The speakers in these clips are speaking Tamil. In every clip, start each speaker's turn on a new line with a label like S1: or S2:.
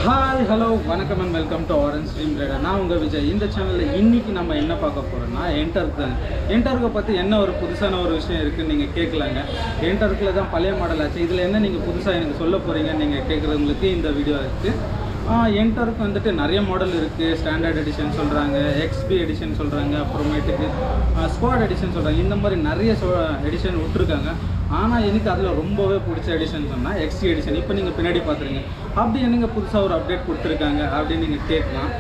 S1: ஹாய் ஹலோ வணக்கம் and welcome to orange stream raider. நான் உங்கள் விஜய். இந்த சேனலில் இன்றைக்கி நம்ம என்ன பார்க்க போகிறோம்னா என்டர்க் தாங்க. என்டர்க்கை பற்றி என்ன ஒரு புதுசான ஒரு விஷயம் இருக்குதுன்னு நீங்கள் கேட்கலாங்க. என்டர்க்கில் தான் பழைய மாடல் ஆச்சு. இதில் என்ன நீங்கள் புதுசாக எனக்கு சொல்ல போகிறீங்கன்னு நீங்கள் கேட்குறவங்களுக்கு இந்த வீடியோ இருக்குது. என்டர்க்கு வந்துட்டு நிறைய மாடல் இருக்குது. ஸ்டாண்டர்ட் எடிஷன் சொல்கிறாங்க, எக்ஸ்பி எடிஷன் சொல்கிறாங்க, அப்புறமேட்டுக்கு ஸ்குவாட் எடிஷன் சொல்கிறாங்க. இந்த மாதிரி நிறைய எடிஷன் விட்டுருக்காங்க. ஆனால் எனக்கு அதில் ரொம்பவே பிடிச்ச எடிஷன் சொன்னால் எக்ஸ்டி எடிஷன். இப்போ நீங்கள் பின்னாடி பார்த்துருங்க. அப்படி என்னங்க புதுசாக ஒரு அப்டேட் கொடுத்துருக்காங்க அப்படின்னு நீங்கள் கேட்கலாம்.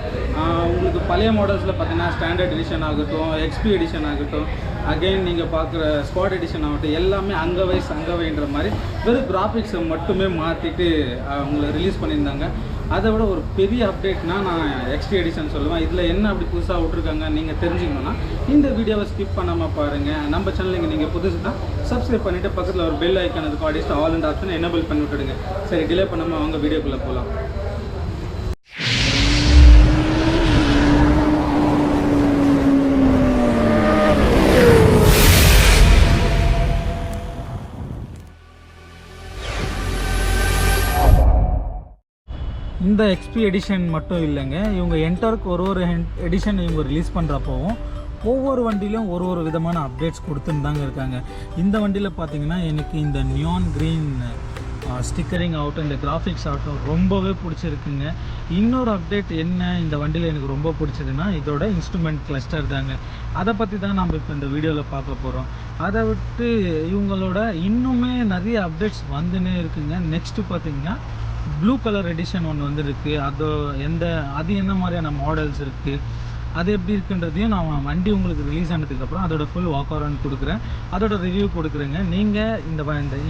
S1: உங்களுக்கு பழைய மாடல்ஸில் பார்த்தீங்கன்னா ஸ்டாண்டர்ட் எடிஷன் ஆகட்டும், எக்ஸ்பி எடிஷன் ஆகட்டும், அகெயின் நீங்கள் பார்க்குற ஸ்குவாட் எடிஷன் ஆகட்டும், எல்லாமே அங்கவைன்ற மாதிரி வெறும் கிராஃபிக்ஸை மட்டுமே மாற்றிட்டு அவங்கள ரிலீஸ் பண்ணியிருந்தாங்க. அதை விட ஒரு பெரிய அப்டேட்னால் நான் எக்ஸ்டி எடிஷன் சொல்லுவேன். இதில் என்ன அப்படி புதுசாக விட்ருக்காங்க நீங்கள் தெரிஞ்சுக்கணுன்னா இந்த வீடியோவை ஸ்கிப் பண்ணாமல் பாருங்கள். நம்ம சேனலுக்கு நீங்கள் புதுசு தான் சப்ஸ்கிரைப் பண்ணிவிட்டு பக்கத்தில் ஒரு பெல் ஐக்கான் இருக்கும், அடிச்சு ஆல் அண்ட் ஆப்ஷன் எனேபிள் பண்ணி விட்டுடுங்க. சரி, டிலே பண்ணாமல் அவங்க வீடியோக்குள்ளே போகலாம். இந்த எக்ஸ்பி எடிஷன் மட்டும் இல்லைங்க, இவங்க என்டர்க்கு ஒரு எடிஷன் இவங்க ரிலீஸ் பண்ணுறப்போவும் ஒவ்வொரு வண்டியிலும் ஒரு விதமான அப்டேட்ஸ் கொடுத்துன்னு தாங்க இருக்காங்க. இந்த வண்டியில் பார்த்தீங்கன்னா எனக்கு இந்த நியான் க்ரீன் ஸ்டிக்கரிங் ஆகட்டும், இந்த கிராஃபிக்ஸ் ஆகட்டும் ரொம்பவே பிடிச்சிருக்குங்க. இன்னொரு அப்டேட் என்ன இந்த வண்டியில் எனக்கு ரொம்ப பிடிச்சதுன்னா இதோட இன்ஸ்ட்ருமெண்ட் கிளஸ்டர் தாங்க. அதை பற்றி தான் நம்ம இப்போ இந்த வீடியோவில் பார்க்க போகிறோம். அதை விட்டு இவங்களோட இன்னுமே நிறைய அப்டேட்ஸ் வந்துன்னே இருக்குங்க. நெக்ஸ்ட்டு பார்த்தீங்கன்னா ப்ளூ கலர் எடிஷன் ஒன்று வந்துருக்கு. அது என்ன மாதிரியான மாடல்ஸ் இருக்குது, அது எப்படி இருக்குன்றதையும் நான் வண்டி உங்களுக்கு ரிலீஸ் ஆனதுக்கப்புறம் அதோட ஃபுல் வாக் அரவுண்ட் கொடுக்குறேன், அதோட ரிவ்யூ கொடுக்குறேங்க. நீங்கள் இந்த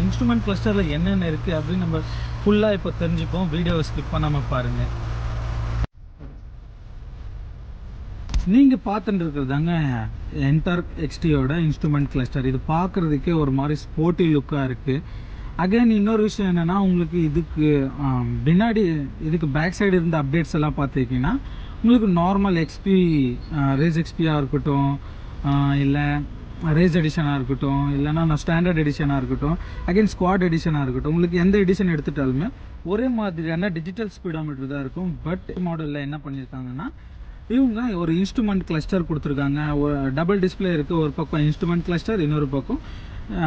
S1: இன்ஸ்ட்ருமெண்ட் கிளஸ்டரில் என்னென்ன இருக்குது அப்படின்னு நம்ம ஃபுல்லாக இப்போ தெரிஞ்சுப்போம். வீடியோவை ஸ்கிப் பண்ணாமல் பாருங்கள். நீங்கள் பார்த்துட்டு இருக்கிறதாங்க என்டர்க் எக்ஸ்டியோட இன்ஸ்ட்ருமெண்ட் கிளஸ்டர். இது பார்க்குறதுக்கே ஒரு மாதிரி ஸ்போர்ட்டி லுக்காக இருக்குது. அகைன் இன்னொரு விஷயம் என்னென்னா, உங்களுக்கு பின்னாடி இதுக்கு பேக் சைடு இருந்த அப்டேட்ஸ் எல்லாம் பார்த்துக்கிட்டிங்கன்னா உங்களுக்கு நார்மல் எக்ஸ்பி ரேஸ் எக்ஸ்பியாக இருக்கட்டும், இல்லை ரேஸ் எடிஷனாக இருக்கட்டும், இல்லைனா நான் ஸ்டாண்டர்ட் எடிஷனாக இருக்கட்டும், அகைன் ஸ்குவாட் எடிஷனாக இருக்கட்டும், உங்களுக்கு எந்த எடிஷன் எடுத்துட்டாலுமே ஒரே மாதிரியான டிஜிட்டல் ஸ்பீடோமீட்டர் தான் இருக்கும். பட் மாடலில் என்ன பண்ணியிருக்காங்கன்னா இவங்க ஒரு இன்ஸ்ட்ருமெண்ட் கிளஸ்டர் கொடுத்துருக்காங்க. ஒரு டபுள் டிஸ்பிளே இருக்குது. ஒரு பக்கம் இன்ஸ்ட்ருமெண்ட் கிளஸ்டர், இன்னொரு பக்கம்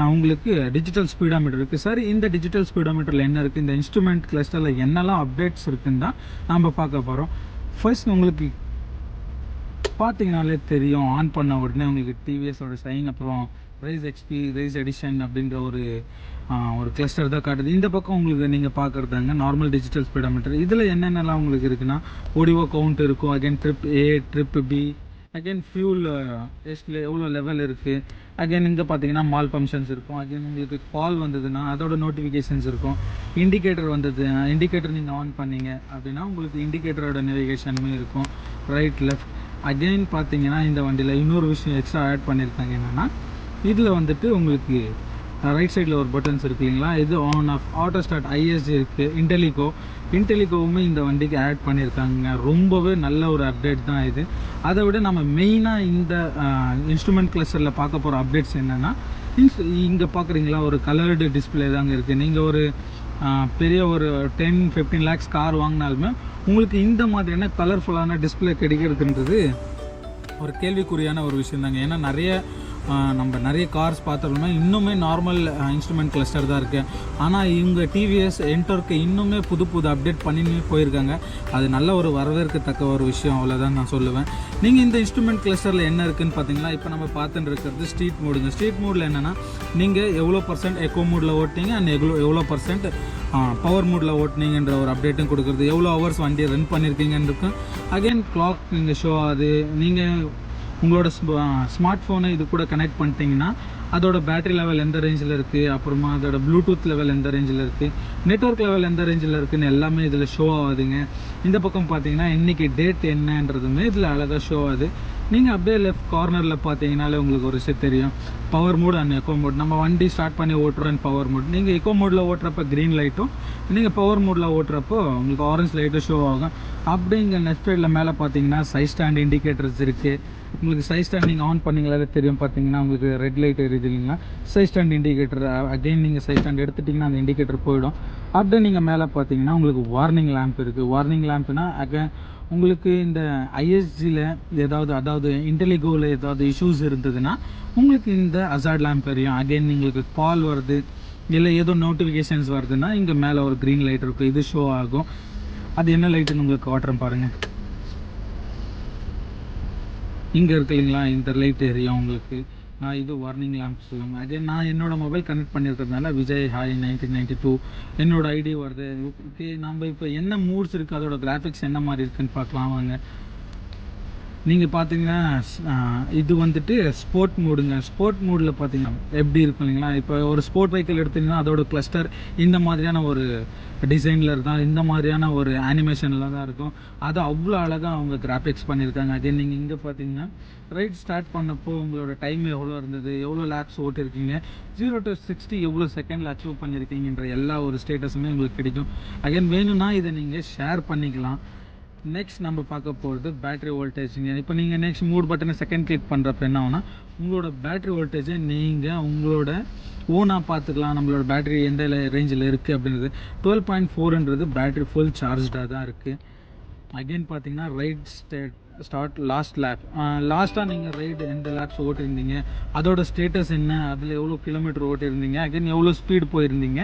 S1: அவங்களுக்கு டிஜிட்டல் ஸ்பீடோமீட்டர் இருக்குது. சார், இந்த டிஜிட்டல் ஸ்பீடோமீட்டரில் என்ன இருக்குது, இந்த இன்ஸ்ட்ருமெண்ட் கிளஸ்டரில் என்னெல்லாம் அப்டேட்ஸ் இருக்குன்னு தான் நம்ம பார்க்க போகிறோம். ஃபர்ஸ்ட் உங்களுக்கு பார்த்தீங்கனாலே தெரியும், ஆன் பண்ண உடனே உங்களுக்கு டிவிஎஸோட சைன், அப்புறம் ரேஸ் எக்ஸ்பி ரேஸ் எடிஷன் அப்படின்ற ஒரு கிளஸ்டர் தான் காட்டுது. இந்த பக்கம் உங்களுக்கு நீங்கள் பார்க்குறதாங்க நார்மல் டிஜிட்டல் ஸ்பீடோமீட்டர். இதில் என்னென்னலாம் உங்களுக்கு இருக்குன்னா ஓடிஓ கவுண்ட் இருக்கும், again trip A, trip B, again fuel டெஸ்ட்டில் எவ்வளோ லெவல் இருக்குது, அகைன் இங்கே பார்த்தீங்கன்னா மால் ஃபங்க்ஷன்ஸ் இருக்கும், அகைன் உங்களுக்கு கால் வந்ததுன்னா அதோட நோட்டிஃபிகேஷன்ஸ் இருக்கும், இண்டிகேட்டர் வந்தது, இண்டிகேட்டர் நீங்கள் ஆன் பண்ணீங்க அப்படின்னா உங்களுக்கு இண்டிகேட்டரோட நேவிகேஷனுமே இருக்கும், ரைட் லெஃப்ட். அகைன் பார்த்தீங்கன்னா இந்த வண்டியில் இன்னொரு விஷயம் எக்ஸ்ட்ரா ஆட் பண்ணியிருக்காங்க. என்னென்னா இதில் வந்துட்டு உங்களுக்கு ரைட் சைடில் ஒரு பட்டன்ஸ் இருக்கு இல்லைங்களா, இது on off, auto start, IST இருக்குது, இன்டெலிகோவுமே இந்த வண்டிக்கு ஆட் பண்ணியிருக்காங்க. ரொம்பவே நல்ல ஒரு அப்டேட் தான் இது. அதை விட நம்ம மெயினாக இந்த இன்ஸ்ட்ருமெண்ட் கிளஸ்டரில் பார்க்க போகிற அப்டேட்ஸ் என்னென்னா, இங்கே பார்க்குறீங்களா ஒரு கலர்டு டிஸ்பிளே தாங்க இருக்குது. நீங்கள் ஒரு பெரிய ஒரு 10-15 லேக்ஸ் கார் வாங்கினாலுமே உங்களுக்கு இந்த மாதிரியான கலர்ஃபுல்லான டிஸ்பிளே கிடைக்கிறதுன்றது ஒரு கேள்விக்குறியான ஒரு விஷயம் தாங்க. ஏன்னா நிறைய கார்ஸ் பார்த்தாலுமே இன்னுமே நார்மல் இன்ஸ்ட்ருமெண்ட் கிளஸ்டர் தான் இருக்குது. ஆனால் இவங்க டிவிஎஸ் என்டர்க்கு இன்னுமே புது அப்டேட் பண்ணின்னு போயிருக்காங்க. அது நல்ல ஒரு வரவேற்கத்தக்க ஒரு விஷயம், அவ்வளோதான் நான் சொல்லுவேன். நீங்கள் இந்த இன்ஸ்ட்ருமெண்ட் கிளஸ்டரில் என்ன இருக்குதுன்னு பார்த்தீங்கன்னா, இப்போ நம்ம பார்த்துட்டு இருக்கிறது ஸ்ட்ரீட் மோடுங்க. ஸ்ட்ரீட் மோடில் என்னென்னா நீங்கள் எவ்வளோ % எக்கோ மோடில் ஓட்டினீங்க அண்ட் எவ்வளோ % பவர் மோடில் ஓட்டினீங்கன்ற ஒரு அப்டேட்டும் கொடுக்குறது, எவ்வளோ ஹவர்ஸ் வண்டியை ரன் பண்ணியிருக்கீங்கன்னு இருக்கும். அகைன் கிளாக் நீங்கள் ஷோ ஆகுது. நீங்கள் உங்களோட ஸ்மார்ட் ஃபோனை இது கூட கனெக்ட் பண்ணிட்டீங்கன்னா அதோட பேட்டரி லெவல் எந்த ரேஞ்சில் இருக்குது, அப்புறமா அதோட ப்ளூடூத் லெவல் எந்த ரேஞ்சில் இருக்குது, நெட்வொர்க் லெவல் எந்த ரேஞ்சில் இருக்குதுன்னு எல்லாமே இதில் ஷோ ஆகுதுங்க. இந்த பக்கம் பார்த்தீங்கன்னா இன்றைக்கி டேட் என்னன்றதுமே இதில் அழகாக ஷோ ஆகுது. நீங்கள் அப்படியே லெஃப்ட் கார்னரில் பார்த்தீங்கனாலே உங்களுக்கு ஒரு விஷயம் தெரியும், power mode and eco mode. நம்ம வண்டி ஸ்டார்ட் பண்ணி ஓட்டுறோம் பவர் மோட். நீங்கள் எக்கோ மோடில் ஓட்டுறப்ப க்ரீன் லைட்டும், நீங்கள் பவர் மோடில் ஓட்டுறப்போ உங்களுக்கு ஆரஞ்ச் லைட்டும் ஷோ ஆகும். அப்படிங்க லெஃப்ட் சைடில் மேலே பார்த்தீங்கன்னா சைட் ஸ்டாண்ட் இண்டிகேட்டர்ஸ் இருக்குது. உங்களுக்கு சைட் ஸ்டாண்ட் நீங்கள் ஆன் பண்ணிங்களாலே தெரியும், பார்த்தீங்கன்னா உங்களுக்கு ரெட் லைட் எரியுது இல்லைங்களா, சைட் ஸ்டாண்ட் இண்டிகேட்டர். அகைன் நீங்கள் சைட் ஸ்டாண்ட் எடுத்துட்டிங்கன்னா அந்த இண்டிகேட்டர் போயிடும். அப்படியே நீங்கள் மேலே பார்த்தீங்கன்னா உங்களுக்கு வார்னிங் லேம்ப் இருக்குது. வார்னிங் லேம்ப்னா அகைன் உங்களுக்கு இந்த ஐஎஸ்ஜியில் அதாவது இன்டெலிகோவில் ஏதாவது இஷ்யூஸ் இருந்ததுன்னா உங்களுக்கு இந்த அசார்ட் லேம்ப் தெரியும். அகைன் உங்களுக்கு கால் வருது இல்லை ஏதோ நோட்டிஃபிகேஷன்ஸ் வருதுன்னா இங்கே மேலே ஒரு க்ரீன் லைட் இருக்கும், இது ஷோ ஆகும். அது என்ன லைட்டுன்னு உங்களுக்கு காட்டுறேன் பாருங்கள். இங்கே இருக்கு இல்லைங்களா, இந்த லைட் எரியும் உங்களுக்கு. இது வார்னிங் லேம்ப் சொல்லுவாங்க. அதே நான் என்னோட மொபைல் கனெக்ட் பண்ணியிருக்கிறதுனால விஜய் ஹாய் 1992 என்னோட ஐடி வருது. ஓகே, நம்ம இப்போ என்ன மூட்ஸ் இருக்குது, அதோட கிராஃபிக்ஸ் என்ன மாதிரி இருக்குதுன்னு பார்க்கலாம் வாங்க. நீங்கள் பார்த்தீங்கன்னா இது வந்துட்டு ஸ்போர்ட் மோடுங்க. ஸ்போர்ட் மோடில் பார்த்தீங்கன்னா எப்படி இருக்கும் இல்லைங்களா, இப்போ ஒரு ஸ்போர்ட் வெஹிக்கிள் எடுத்திங்கன்னா அதோட கிளஸ்டர் இந்த மாதிரியான ஒரு டிசைனில் இருந்தால், இந்த மாதிரியான ஒரு அனிமேஷனில் தான் இருக்கும். அது அவ்வளோ அழகாக அவங்க கிராஃபிக்ஸ் பண்ணியிருக்காங்க. அதே நீங்கள் இங்கே பார்த்தீங்கன்னா ரைட் ஸ்டார்ட் பண்ணப்போ உங்களோட டைம் எவ்வளோ இருந்தது, எவ்வளோ லேப்ஸ் ஓட்டிருக்கீங்க, 0 to 60 எவ்வளோ செகண்டில் அச்சீவ் பண்ணியிருக்கீங்கன்ற எல்லா ஒரு ஸ்டேட்டஸுமே உங்களுக்கு கிடைக்கும். அகைன் வேணும்னா இதை நீங்கள் ஷேர் பண்ணிக்கலாம். நெக்ஸ்ட் நம்ம பார்க்க போகிறது பேட்டரி வோல்டேஜுங்க. இப்போ நீங்கள் நெக்ஸ்ட் மூட் பட்டனை செகண்ட் கிளிக் பண்ணுறப்ப என்ன ஆகுனா உங்களோட பேட்டரி வோல்டேஜை நீங்கள் உங்களோட ஓனாக பார்த்துக்கலாம். நம்மளோட பேட்டரி எந்த ரேஞ்சில் இருக்குது அப்படின்றது 12.4ன்றது பேட்டரி ஃபுல் சார்ஜாக தான் இருக்குது. அகெயின் பார்த்தீங்கன்னா ரைட் ஸ்டார்ட் லாஸ்ட் லேப். லாஸ்ட்டாக நீங்கள் ரைடு எந்த லேப்ஸ் ஓட்டிருந்தீங்க, அதோட ஸ்டேட்டஸ் என்ன, அதில் எவ்வளோ கிலோமீட்டர் ஓட்டிருந்தீங்க, அகைன் எவ்வளோ ஸ்பீடு போயிருந்தீங்க,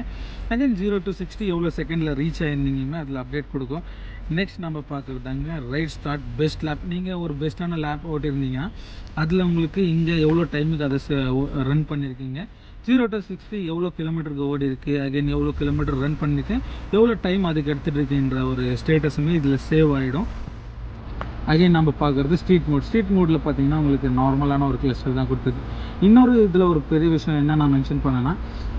S1: அகைன் 0 to 60 எவ்வளோ செகண்டில் ரீச் ஆகிருந்தீங்கன்னு அதில் அப்டேட் கொடுக்கும். நெக்ஸ்ட் நம்ம பார்க்குறதாங்க ரைட் ஸ்டார்ட் பெஸ்ட் லேப். நீங்கள் ஒரு பெஸ்ட்டான லேப் ஓட்டிருந்தீங்கன்னா அதில் உங்களுக்கு இங்கே எவ்வளோ டைமுக்கு அதை ரன் பண்ணியிருக்கீங்க, 0 to 60 எவ்வளோ கிலோமீட்டருக்கு ஓடி இருக்குது, அகைன் எவ்வளோ கிலோமீட்டர் ரன் பண்ணிவிட்டு எவ்வளோ டைம் அதுக்கு எடுத்துகிட்டு இருக்குன்ற ஒரு ஸ்டேட்டஸுமே இதில் சேவ் ஆகிடும். அகைன் நம்ம பார்க்குறது ஸ்ட்ரீட் மோட். ஸ்ட்ரீட் மோடில் பார்த்தீங்கன்னா உங்களுக்கு நார்மலான ஒரு கிளஸ்டர் தான் கொடுத்துருக்கு. இன்னொரு இதில் ஒரு பெரிய விஷயம் என்ன நான் மென்ஷன் பண்ணேன்னா,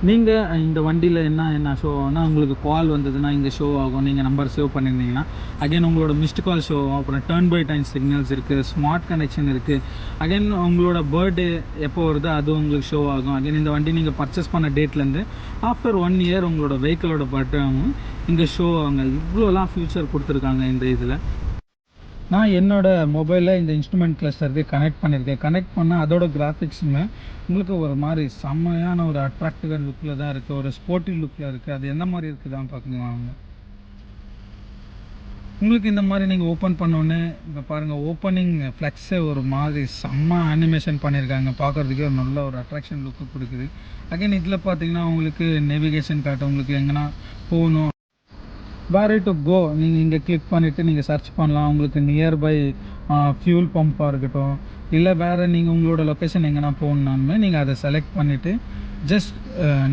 S1: நீங்கள் இந்த வண்டியில் என்ன ஷோ ஆகும்னா, உங்களுக்கு கால் வந்ததுன்னா இங்கே ஷோ ஆகும். நீங்கள் நம்பர் சேவ் பண்ணியிருந்தீங்கன்னா அகைன் உங்களோட மிஸ்டு கால் ஷோ ஆகும். அப்புறம் டர்ன் பை டைம் சிக்னல்ஸ் இருக்குது, ஸ்மார்ட் கனெக்ஷன் இருக்குது. அகைன் உங்களோட பர்த்டே எப்போ வருதோ அது உங்களுக்கு ஷோ ஆகும். அகைன் இந்த வண்டி நீங்கள் பர்ச்சேஸ் பண்ண டேட்லேருந்து ஆஃப்டர் 1 இயர் உங்களோட வெஹிக்கிளோட பர்த்டேவும் இங்கே ஷோ ஆகுங்க. இவ்வளோலாம் ஃபியூச்சர் கொடுத்துருக்காங்க இந்த இதில். நான் என்னோடய மொபைலில் இந்த இன்ஸ்ட்ருமெண்ட் கிளஸ்டருக்கு கனெக்ட் பண்ணியிருக்கேன். கனெக்ட் பண்ணால் அதோட கிராஃபிக்ஸுமே உங்களுக்கு ஒரு மாதிரி செம்மையான ஒரு அட்ராக்டிவான லுக்கில் தான் இருக்குது, ஒரு ஸ்போர்ட்டிவ் லுக்கில் இருக்குது. அது எந்த மாதிரி இருக்குதான்னு பார்க்கலாம். உங்களுக்கு இந்த மாதிரி நீங்கள் ஓப்பன் பண்ணோன்னே இப்போ பாருங்கள், ஓப்பனிங் ஃப்ளெக்ஸை ஒரு மாதிரி செம்ம அனிமேஷன் பண்ணியிருக்காங்க. பார்க்குறதுக்கே ஒரு நல்ல ஒரு அட்ராக்ஷன் லுக்கு கொடுக்குது. அகைன் இதில் பார்த்தீங்கன்னா உங்களுக்கு நேவிகேஷன் காட்டும், உங்களுக்கு எங்கன்னா போகணும், வேர் டு கோ நீங்கள் இங்கே கிளிக் பண்ணிவிட்டு நீங்கள் சர்ச் பண்ணலாம். உங்களுக்கு நியர்பை ஃபியூல் பம்பாக இருக்கட்டும், இல்லை வேறு நீங்கள் உங்களோட லொக்கேஷன் எங்கன்னா போகணுன்னாலுமே நீங்கள் அதை செலக்ட் பண்ணிவிட்டு ஜஸ்ட்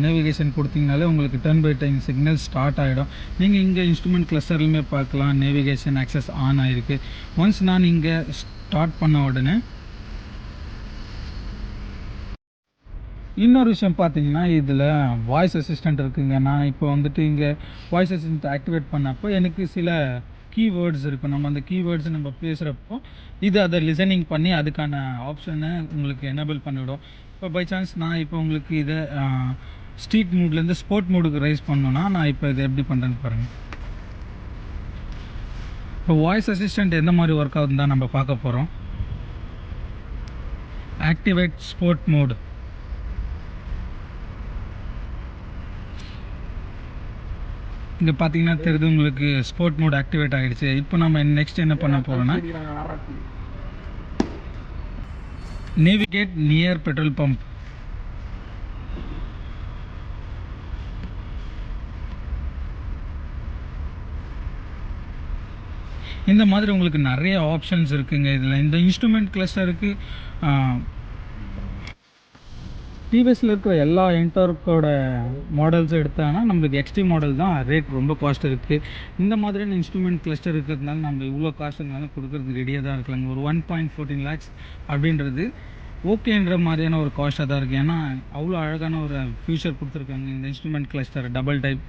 S1: நேவிகேஷன் கொடுத்தீங்கனாலே உங்களுக்கு turn by time signal start ஆகிடும். நீங்கள் இங்கே இன்ஸ்ட்ருமெண்ட் கிளஸ்டர்லையுமே பார்க்கலாம், நேவிகேஷன் ஆக்சஸ் ஆன் ஆகிருக்கு. ஒன்ஸ் நான் இங்கே ஸ்டார்ட் பண்ண உடனே இன்னொரு விஷயம் பார்த்தீங்கன்னா இதில் வாய்ஸ் அசிஸ்டண்ட் இருக்குதுங்க. நான் இப்போ வந்துட்டு இங்கே வாய்ஸ் அசிஸ்டண்ட் ஆக்டிவேட் பண்ணப்போ எனக்கு சில கீவேர்ட்ஸ் இருக்கும். நம்ம அந்த கீவேர்ட்ஸ் நம்ம பேசுகிறப்போ இது அதை லிசனிங் பண்ணி அதுக்கான ஆப்ஷனை உங்களுக்கு எனேபிள் பண்ணிவிடும். இப்போ பை சான்ஸ் நான் இப்போ உங்களுக்கு இதை ஸ்ட்ரீட் மூட்லேருந்து ஸ்போர்ட் மூடுக்கு ரைஸ் பண்ணணுன்னா நான் இப்போ இதை எப்படி பண்ணுறேன்னு பாருங்கள். இப்போ வாய்ஸ் அசிஸ்டண்ட் எந்த மாதிரி ஒர்க் ஆகுதுன்னு தான் நம்ம பார்க்க போகிறோம். Activate sport mode. இங்கே பார்த்தீங்கன்னா தெரியுது உங்களுக்கு ஸ்போர்ட் மோட் ஆக்டிவேட் ஆகிடுச்சு. இப்போ நம்ம நெக்ஸ்ட் என்ன பண்ண போகிறோன்னா நேவிகேட் நியர் பெட்ரோல் பம்ப். இந்த மாதிரி உங்களுக்கு நிறைய ஆப்ஷன்ஸ் இருக்குங்க இதில். இந்த இன்ஸ்ட்ருமெண்ட் கிளஸ்டருக்கு டிவிஎஸில் இருக்கிற எல்லா என்டார்க்கோட மாடல்ஸ் எடுத்தாங்கன்னா நம்மளுக்கு எக்ஸ்டி மாடல் தான் ரேட் ரொம்ப காஸ்ட் இருக்குது. இந்த மாதிரியான இன்ஸ்ட்ருமெண்ட் கிளஸ்டர் இருக்கிறதுனால நம்ம இவ்வளோ காஸ்ட் இருந்தாலும் கொடுக்குறது ரெடியாக தான் இருக்கலாங்க. ஒரு 1.14 lakhs அப்படின்றது ஓகேன்ற மாதிரியான ஒரு காஸ்ட்டாக தான் இருக்குது. ஏன்னா அவ்வளோ அழகான ஒரு ஃபியூச்சர் கொடுத்துருக்காங்க இந்த இன்ஸ்ட்ருமெண்ட் கிளஸ்டர் டபுள் டைப்.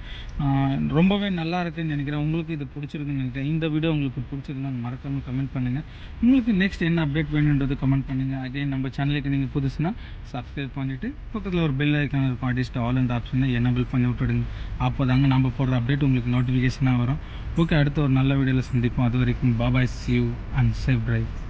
S1: ரொம்பவே நல்லா இருக்குதுன்னு நினைக்கிறேன். உங்களுக்கு இது பிடிச்சிருக்குன்னு நினைக்கிறேன். இந்த வீடியோ உங்களுக்கு பிடிச்சிருந்தா மறக்காமல் கமெண்ட் பண்ணுங்கள். உங்களுக்கு நெக்ஸ்ட் என்ன அப்டேட் வேணுன்றது கமெண்ட் பண்ணுங்கள். அகைன் நம்ம சேனலுக்கு நீங்கள் புதுசுனா சப்ஸ்கிரைப் பண்ணிவிட்டு பக்கத்தில் ஒரு பெல் ஐக்கான் இருக்கும், அடிச்சுட்டு ஆல் அந்த ஆப்ஷனை எனபிள் பண்ணி விட்டுடுங்க. அப்போ தாங்க நம்ம போடுற அப்டேட் உங்களுக்கு நோட்டிஃபிகேஷனாக வரும். ஓகே, அடுத்த ஒரு நல்ல வீடியோவில் சந்திப்போம். அது வரைக்கும் பாபாய், see you and safe drive.